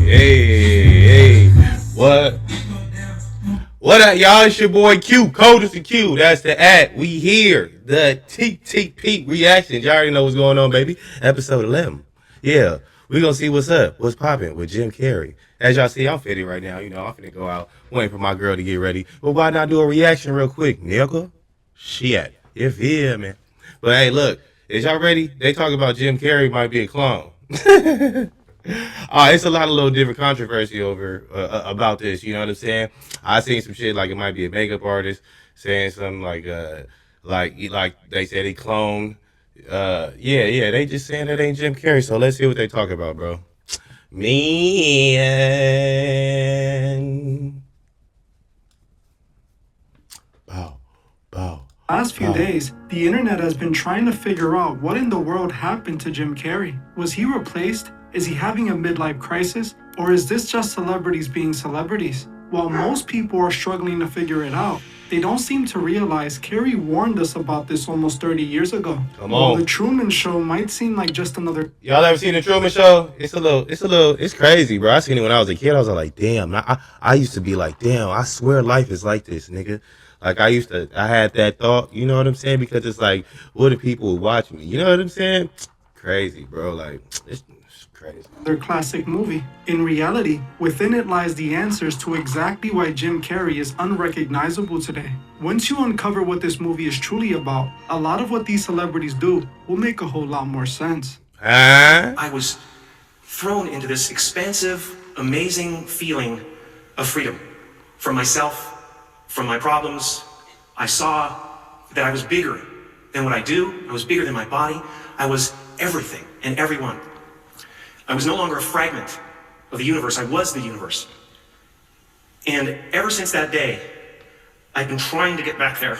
Hey, what? What up, y'all? It's your boy Q, Coldest and Q. That's the at. We here. The TTP reactions. Y'all already know what's going on, baby. Episode 11. Yeah, we gonna see what's up, what's popping with Jim Carrey. As y'all see, I'm fitting right now. You know, I'm finna go out, waiting for my girl to get ready. But why not do a reaction real quick, nigga? Shit, you feel me? But hey, look, is y'all ready? They talk about Jim Carrey might be a clone. It's a lot of little different controversy over about this. You know what I'm saying? I seen some shit like it might be a makeup artist saying something like they said he cloned. Yeah, they just saying that ain't Jim Carrey. So let's see what they talk about, bro. Man, bow, bow. Last few days, the internet has been trying to figure out what in the world happened to Jim Carrey. Was he replaced? Is he having a midlife crisis? Or is this just celebrities being celebrities? While most people are struggling to figure it out, they don't seem to realize Carrey warned us about this almost 30 years ago. Come While on. The Truman Show might seem like just another... Y'all ever seen the Truman Show? It's crazy, bro. I seen it when I was a kid. I was like, damn. I used to be like, damn, I swear life is like this, nigga. Like I had that thought, you know what I'm saying? Because it's like, what if people would watch me? You know what I'm saying? Crazy, bro. Like, it's crazy. Their classic movie. In reality, within it lies the answers to exactly why Jim Carrey is unrecognizable today. Once you uncover what this movie is truly about, a lot of what these celebrities do will make a whole lot more sense. I was thrown into this expansive, amazing feeling of freedom from myself, from my problems. I saw that I was bigger than what I do. I was bigger than my body. I was everything and everyone. I was no longer a fragment of the universe. I was the universe. And ever since that day, I've been trying to get back there.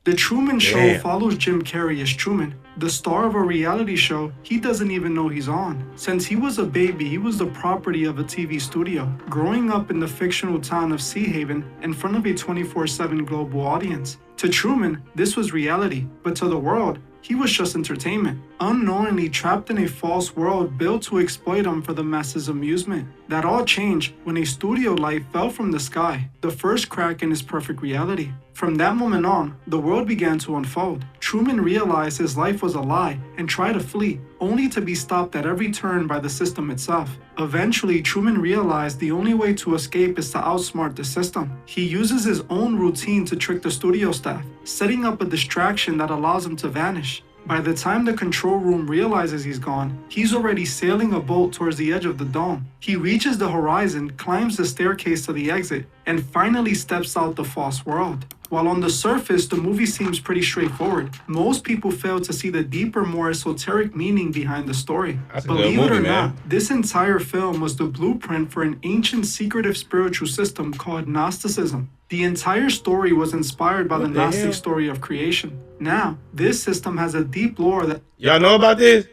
The Truman Show follows Jim Carrey as Truman, the star of a reality show he doesn't even know he's on. Since he was a baby, he was the property of a TV studio, growing up in the fictional town of Sea Haven in front of a 24/7 global audience. To Truman, this was reality, but to the world, he was just entertainment, unknowingly trapped in a false world built to exploit him for the masses' amusement. That all changed when a studio light fell from the sky, the first crack in his perfect reality. From that moment on, the world began to unfold. Truman realized his life was a lie and tried to flee, only to be stopped at every turn by the system itself. Eventually, Truman realized the only way to escape is to outsmart the system. He uses his own routine to trick the studio staff, setting up a distraction that allows him to vanish. By the time the control room realizes he's gone, he's already sailing a boat towards the edge of the dome. He reaches the horizon, climbs the staircase to the exit, and finally steps out the false world. While on the surface, the movie seems pretty straightforward, most people fail to see the deeper, more esoteric meaning behind the story. Believe it or not, this entire film was the blueprint for an ancient, secretive spiritual system called Gnosticism. The entire story was inspired by the Gnostic story of creation. Now, this system has a deep lore that... Y'all know about this?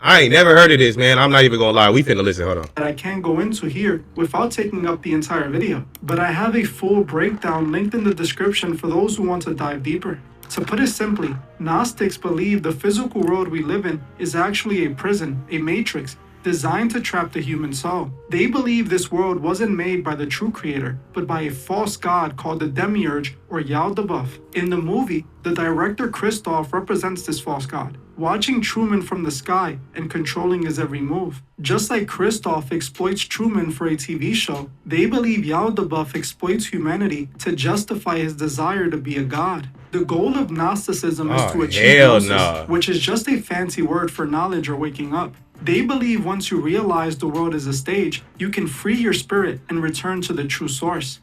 I ain't never heard of this, man. I'm not even gonna lie. We finna listen. Hold on. That I can't go into here without taking up the entire video. But I have a full breakdown linked in the description for those who want to dive deeper. To put it simply, Gnostics believe the physical world we live in is actually a prison, a matrix, designed to trap the human soul. They believe this world wasn't made by the true creator, but by a false god called the Demiurge or Yaldabaoth. In the movie, the director Christoph represents this false god, watching Truman from the sky and controlling his every move. Just like Christoph exploits Truman for a TV show, they believe Yaldabaoth exploits humanity to justify his desire to be a god. The goal of Gnosticism is to achieve gnosis, which is just a fancy word for knowledge or waking up. They believe once you realize the world is a stage, you can free your spirit and return to the true source.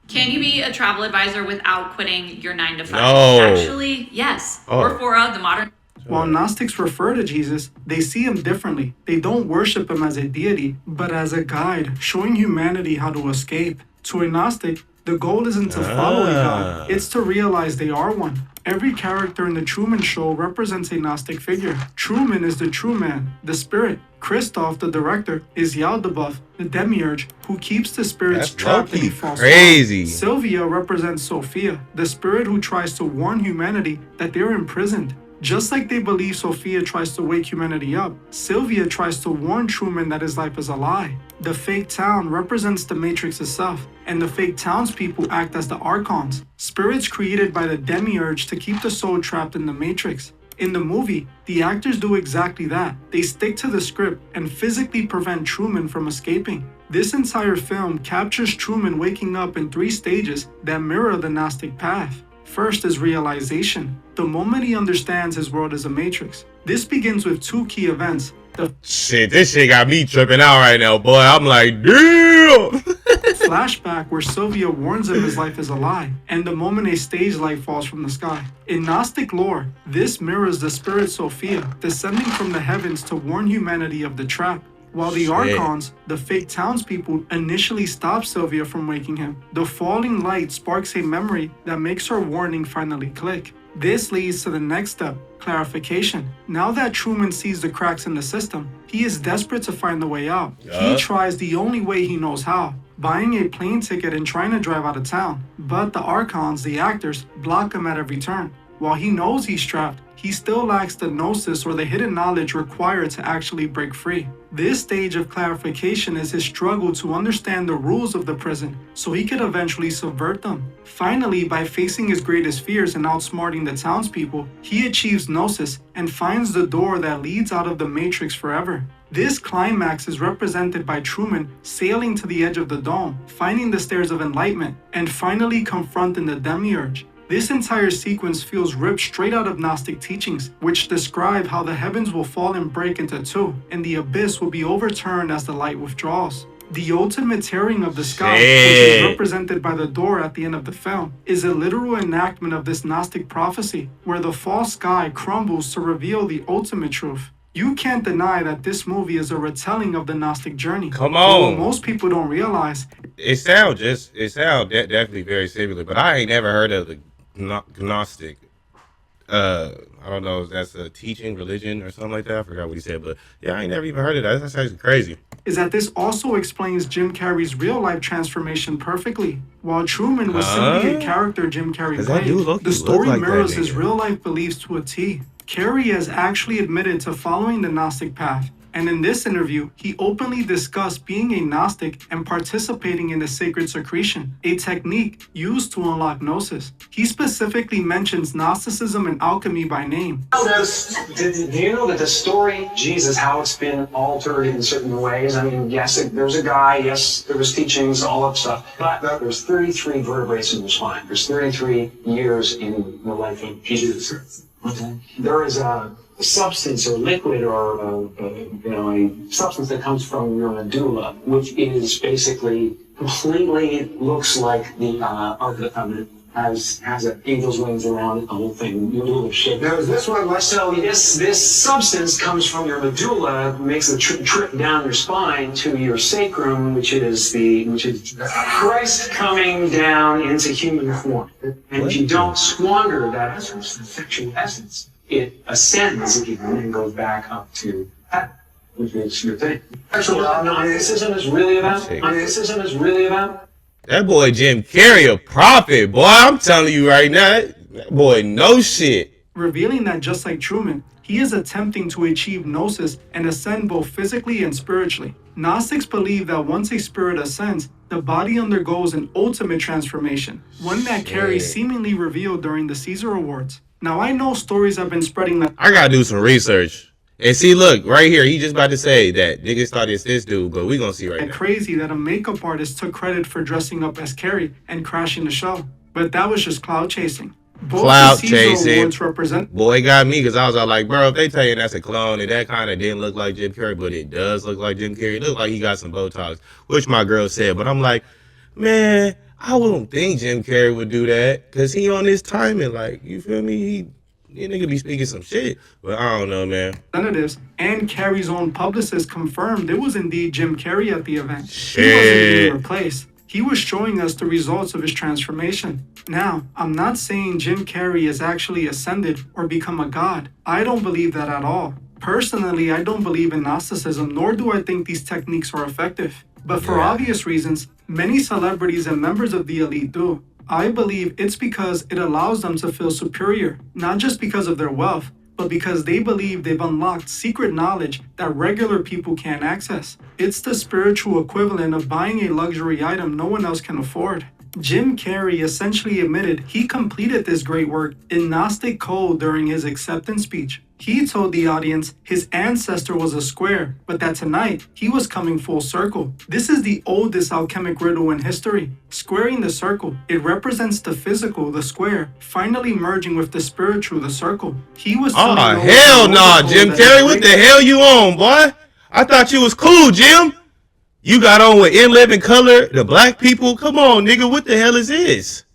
Can you be a travel advisor without quitting your 9 to 5? No. Actually, yes. Or for the modern... While Gnostics refer to Jesus, they see him differently. They don't worship him as a deity, but as a guide, showing humanity how to escape. To a Gnostic, the goal isn't to follow a god, it's to realize they are one. Every character in the Truman Show represents a Gnostic figure. Truman is the true man, the spirit. Christoph, the director, is Yaldabaoth, the demiurge, who keeps the spirits trapped in a false world. Sylvia represents Sophia, the spirit who tries to warn humanity that they're imprisoned. Just like they believe Sophia tries to wake humanity up, Sylvia tries to warn Truman that his life is a lie. The fake town represents the Matrix itself, and the fake townspeople act as the Archons, spirits created by the Demiurge to keep the soul trapped in the Matrix. In the movie, the actors do exactly that. They stick to the script and physically prevent Truman from escaping. This entire film captures Truman waking up in 3 stages that mirror the Gnostic path. First is realization, the moment he understands his world is a matrix. This begins with 2 key events. Shit, this shit got me tripping out right now, boy. I'm like, damn! Flashback where Sylvia warns him his life is a lie, and the moment a stage light falls from the sky. In Gnostic lore, this mirrors the spirit Sophia descending from the heavens to warn humanity of the trap. While the Archons, the fake townspeople, initially stop Sylvia from waking him, the falling light sparks a memory that makes her warning finally click. This leads to the next step, clarification. Now that Truman sees the cracks in the system, he is desperate to find the way out. He tries the only way he knows how, buying a plane ticket and trying to drive out of town. But the Archons, the actors, block him at every turn. While he knows he's trapped, he still lacks the gnosis or the hidden knowledge required to actually break free. This stage of clarification is his struggle to understand the rules of the prison so he could eventually subvert them. Finally, by facing his greatest fears and outsmarting the townspeople, he achieves gnosis and finds the door that leads out of the Matrix forever. This climax is represented by Truman sailing to the edge of the dome, finding the stairs of enlightenment, and finally confronting the Demiurge. This entire sequence feels ripped straight out of Gnostic teachings, which describe how the heavens will fall and break into 2, and the abyss will be overturned as the light withdraws. The ultimate tearing of the sky, which is represented by the door at the end of the film, is a literal enactment of this Gnostic prophecy, where the false sky crumbles to reveal the ultimate truth. You can't deny that this movie is a retelling of the Gnostic journey. Come on. But what most people don't realize, it sounds definitely very similar, but I ain't never heard of the Gnostic. I don't know if that's a teaching religion or something like that. I forgot what he said, but yeah, I ain't never even heard of that. That's actually crazy. Is that this also explains Jim Carrey's real life transformation perfectly. While Truman was simply a character Jim Carrey played, the story mirrors his real life beliefs to a T. Carrey has actually admitted to following the Gnostic path, and in this interview, he openly discussed being a Gnostic and participating in the sacred secretion, a technique used to unlock gnosis. He specifically mentions Gnosticism and alchemy by name. Do you know that the story, Jesus, how it's been altered in certain ways? I mean, yes, there's a guy, yes, there was teachings, all that stuff, but there's 33 vertebrae in your spine. There's 33 years in the life of Jesus. Okay. There is a substance or liquid or a substance that comes from your medulla, which is basically completely looks like the Ark of the Covenant. Has angel's wings around it, the whole thing, medulla shape. There's this one. So this substance comes from your medulla, makes the trip down your spine to your sacrum, which is Christ coming down into human form. And if you don't squander that essence, the sexual essence, it ascends again and goes back up to heaven, which is your thing. Actually, Gnosticism is really about. That boy Jim Carrey a prophet, boy. I'm telling you right now, that boy knows shit. Revealing that just like Truman, he is attempting to achieve gnosis and ascend both physically and spiritually. Gnostics believe that once a spirit ascends, the body undergoes an ultimate transformation, one that Carrey seemingly revealed during the Caesar Awards. Now, I know stories have been spreading that I gotta do some research. And see, look, right here, he just about to say that niggas thought it's this dude, but we gonna see right now. Crazy that a makeup artist took credit for dressing up as Carrey and crashing the show. But that was just cloud chasing. Both cloud the Caesar chasing. Awards represent. Boy, it got me because I was all like, bro, if they tell you that's a clone, and that kind of didn't look like Jim Carrey, but it does look like Jim Carrey. It looked like he got some Botox, which my girl said. But I'm like, man, I wouldn't think Jim Carrey would do that because he on his timing. Like, you feel me? He nigga be speaking some shit, but I don't know, man. Representatives and Carrey's own publicist confirmed it was indeed Jim Carrey at the event. Shit. He wasn't being replaced. He was showing us the results of his transformation. Now, I'm not saying Jim Carrey has actually ascended or become a god. I don't believe that at all. Personally, I don't believe in Gnosticism, nor do I think these techniques are effective. But for obvious reasons, many celebrities and members of the elite do. I believe it's because it allows them to feel superior, not just because of their wealth, but because they believe they've unlocked secret knowledge that regular people can't access. It's the spiritual equivalent of buying a luxury item no one else can afford. Jim Carrey essentially admitted he completed this great work in Gnostic code during his acceptance speech. He told the audience his ancestor was a square, but that tonight he was coming full circle. This is the oldest alchemic riddle in history. Squaring the circle, it represents the physical, the square, finally merging with the spiritual, the circle. He was telling Oh, those hell who nah, know Jim that Carrey. What the hell you on, boy? I thought you was cool, Jim. You got on with in living color, the black people. Come on, nigga. What the hell is this?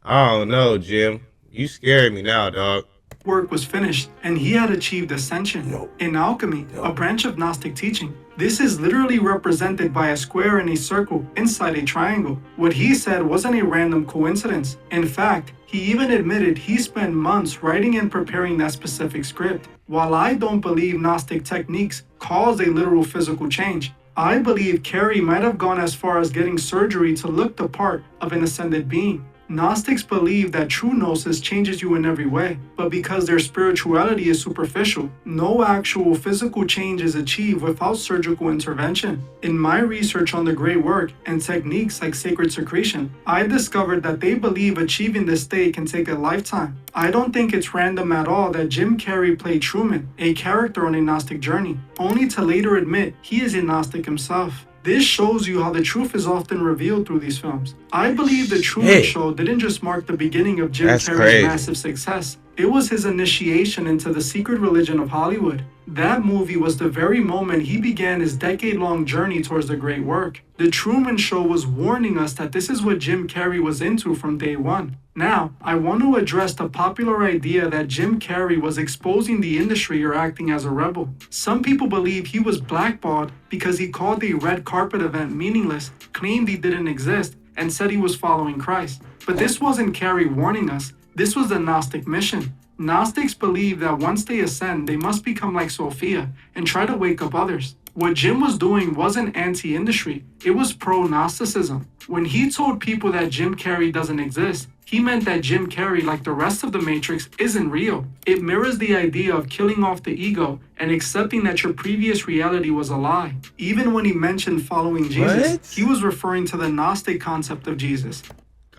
I don't know, Jim. You scared me now, dog. work was finished and he had achieved ascension. In alchemy, a branch of Gnostic teaching, this is literally represented by a square and a circle inside a triangle. What he said wasn't a random coincidence. In fact, he even admitted he spent months writing and preparing that specific script. While I don't believe Gnostic techniques cause a literal physical change, I believe Carrey might have gone as far as getting surgery to look the part of an ascended being. Gnostics believe that true gnosis changes you in every way, but because their spirituality is superficial, no actual physical change is achieved without surgical intervention. In my research on the great work and techniques like sacred secretion, I discovered that they believe achieving this state can take a lifetime. I don't think it's random at all that Jim Carrey played Truman, a character on a Gnostic journey, only to later admit he is a Gnostic himself. This shows you how the truth is often revealed through these films. I believe the Truman Show didn't just mark the beginning of Jim Carrey's massive success. It was his initiation into the secret religion of Hollywood. That movie was the very moment he began his decade-long journey towards the great work. The Truman Show was warning us that this is what Jim Carrey was into from day one. Now, I want to address the popular idea that Jim Carrey was exposing the industry or acting as a rebel. Some people believe he was blackballed because he called the red carpet event meaningless, claimed he didn't exist, and said he was following Christ. But this wasn't Carrey warning us. This was the Gnostic mission. Gnostics believe that once they ascend, they must become like Sophia and try to wake up others. What Jim was doing wasn't anti-industry, it was pro-Gnosticism. When he told people that Jim Carrey doesn't exist, he meant that Jim Carrey, like the rest of the Matrix, isn't real. It mirrors the idea of killing off the ego and accepting that your previous reality was a lie. Even when he mentioned following Jesus, he was referring to the Gnostic concept of Jesus.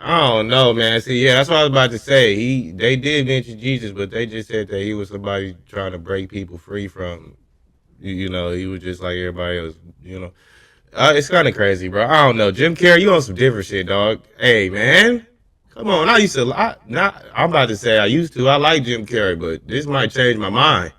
I don't know, man. See, yeah, that's what I was about to say. They did mention Jesus, but they just said that he was somebody trying to break people free from, he was just like everybody else, It's kind of crazy, bro. I don't know. Jim Carrey, you on some different shit, dog. Hey, man. Come on. I'm about to say I used to. I like Jim Carrey, but this might change my mind.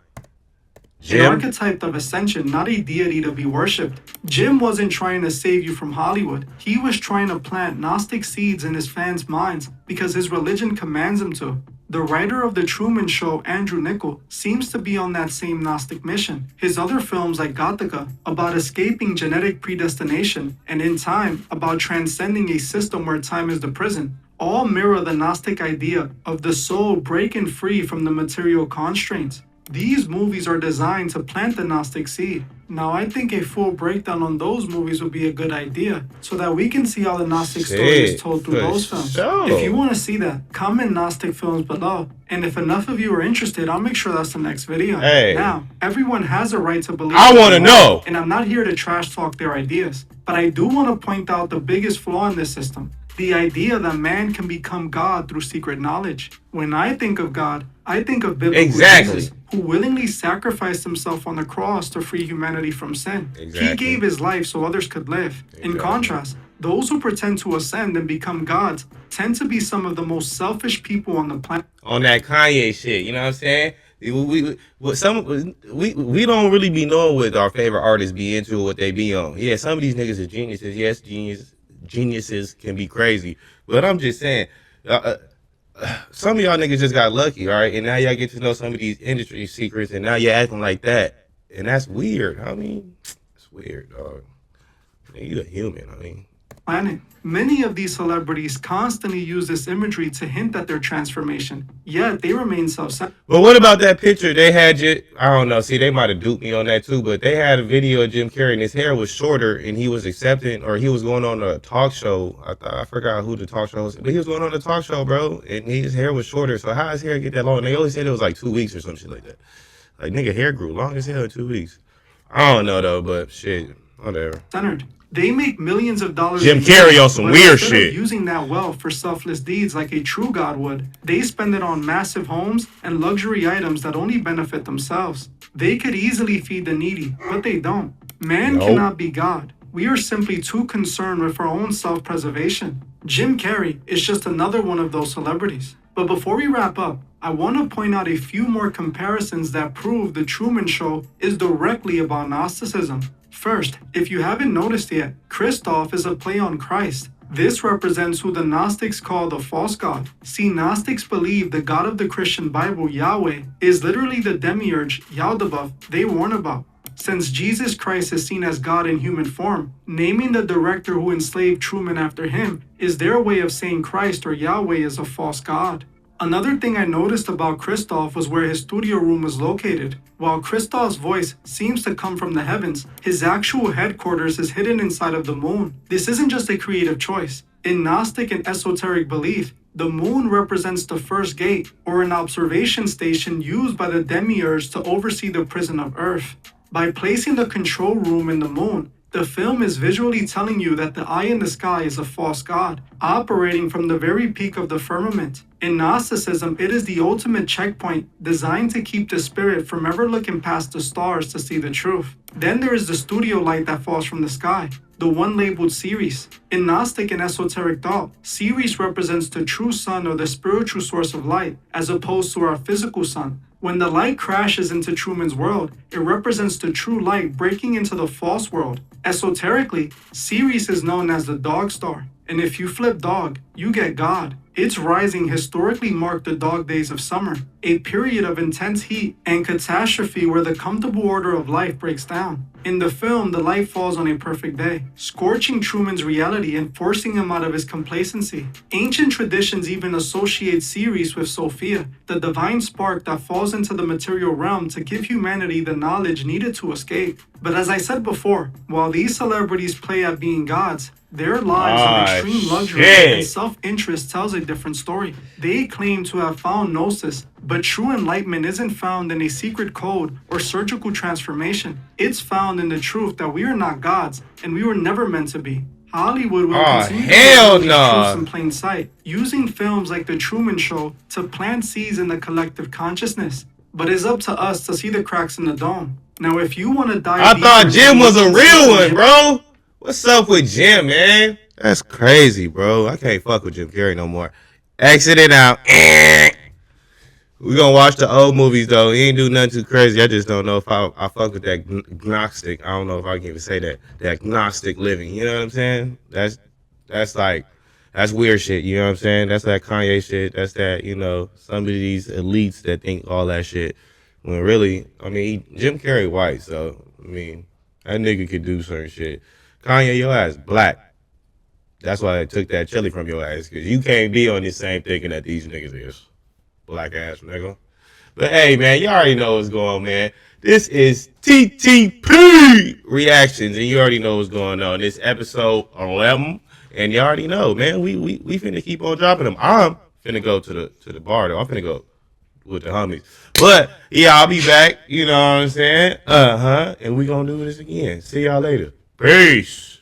An archetype of ascension, not a deity to be worshipped. Jim wasn't trying to save you from Hollywood. He was trying to plant Gnostic seeds in his fans' minds because his religion commands him to. The writer of The Truman Show, Andrew Niccol, seems to be on that same Gnostic mission. His other films like Gothica, about escaping genetic predestination, and In Time, about transcending a system where time is the prison, all mirror the Gnostic idea of the soul breaking free from the material constraints. These movies are designed to plant the Gnostic seed. Now, I think a full breakdown on those movies would be a good idea, so that we can see how the Gnostic story is told through those films. If you want to see that, comment Gnostic films below, and if enough of you are interested, I'll make sure that's the next video. Now, everyone has a right to believe. I want to know. And I'm not here to trash talk their ideas, but I do want to point out the biggest flaw in this system. The idea that man can become God through secret knowledge. When I think of God, I think of biblical Jesus, who willingly sacrificed himself on the cross to free humanity from sin. He gave his life so others could live. In contrast, those who pretend to ascend and become gods tend to be some of the most selfish people on the planet. On that Kanye shit, you know what I'm saying? We don't really be knowing what our favorite artists be into or what they be on. Yeah, some of these niggas are geniuses. Yes, geniuses can be crazy, but I'm just saying, some of y'all niggas just got lucky, all right? And now y'all get to know some of these industry secrets, and now you're acting like that, and that's weird. I mean, it's weird, dog. You a human. I mean, planet. Many of these celebrities constantly use this imagery to hint at their transformation, yet they remain self-centered. But what about that picture they had? I don't know. See, they might have duped me on that too. But they had a video of Jim Carrey and his hair was shorter, and he was accepting, or he was going on a talk show. I forgot who the talk show was, but he was going on a talk show, bro, and his hair was shorter. So how his hair get that long? And they always said it was like 2 weeks or some shit like that. Like, nigga, hair grew long as hell in 2 weeks. I don't know though, but shit, whatever. They make millions of dollars. Jim Carrey on some weird shit. Using that wealth for selfless deeds like a true God would, they spend it on massive homes and luxury items that only benefit themselves. They could easily feed the needy, but they don't. Man cannot be God. We are simply too concerned with our own self-preservation. Jim Carrey is just another one of those celebrities. But before we wrap up, I want to point out a few more comparisons that prove the Truman Show is directly about Gnosticism. First, if you haven't noticed yet, Christoph is a play on Christ. This represents who the Gnostics call the false god. See, Gnostics believe the God of the Christian Bible, Yahweh, is literally the demiurge, Yaldabaoth, they warn about. Since Jesus Christ is seen as God in human form, naming the director who enslaved Truman after him is their way of saying Christ or Yahweh is a false god. Another thing I noticed about Christoph was where his studio room was located. While Christoph's voice seems to come from the heavens, his actual headquarters is hidden inside of the moon. This isn't just a creative choice. In Gnostic and esoteric belief, the moon represents the first gate, or an observation station used by the demiurge to oversee the prison of Earth. By placing the control room in the moon, the film is visually telling you that the eye in the sky is a false god, operating from the very peak of the firmament. In Gnosticism, it is the ultimate checkpoint designed to keep the spirit from ever looking past the stars to see the truth. Then there is the studio light that falls from the sky, the one labeled Ceres. In Gnostic and esoteric thought, Ceres represents the true sun or the spiritual source of light, as opposed to our physical sun. When the light crashes into Truman's world, it represents the true light breaking into the false world. Esoterically, Ceres is known as the dog star, and if you flip dog, you get God. Its rising historically marked the dog days of summer, a period of intense heat and catastrophe where the comfortable order of life breaks down. In the film, the light falls on a perfect day, scorching Truman's reality and forcing him out of his complacency. Ancient traditions even associate Ceres with Sophia, the divine spark that falls into the material realm to give humanity the knowledge needed to escape. But as I said before, while these celebrities play at being gods, their lives of extreme luxury and self-interest tells a different story. They claim to have found Gnosis, but true enlightenment isn't found in a secret code or surgical transformation. It's found in the truth that we are not gods, and we were never meant to be. Hollywood will continue to these truths in plain sight, using films like The Truman Show to plant seeds in the collective consciousness. But it's up to us to see the cracks in the dome. Now, if you want to dive I thought Jim was a real one, bro. What's up with Jim, man? That's crazy, bro. I can't fuck with Jim Carrey no more. Exit it out. We gonna watch the old movies, though. He ain't do nothing too crazy. I just don't know if I fuck with that Gnostic. I don't know if I can even say that. That Gnostic living. You know what I'm saying? That's weird shit. You know what I'm saying? That's that Kanye shit. That's that, some of these elites that think all that shit. When really, Jim Carrey white, so, that nigga could do certain shit. Kanye, your ass black. That's why I took that chili from your ass, because you can't be on this same thinking that these niggas is. Black ass nigga. But hey, man, you already know what's going on, man. This is TTP Reactions, and you already know what's going on. This episode 11, and you already know, man, we finna keep on dropping them. I'm finna go to the bar, though. I'm finna go with the homies. But, yeah, I'll be back, you know what I'm saying? And we gonna do this again. See y'all later. Peace.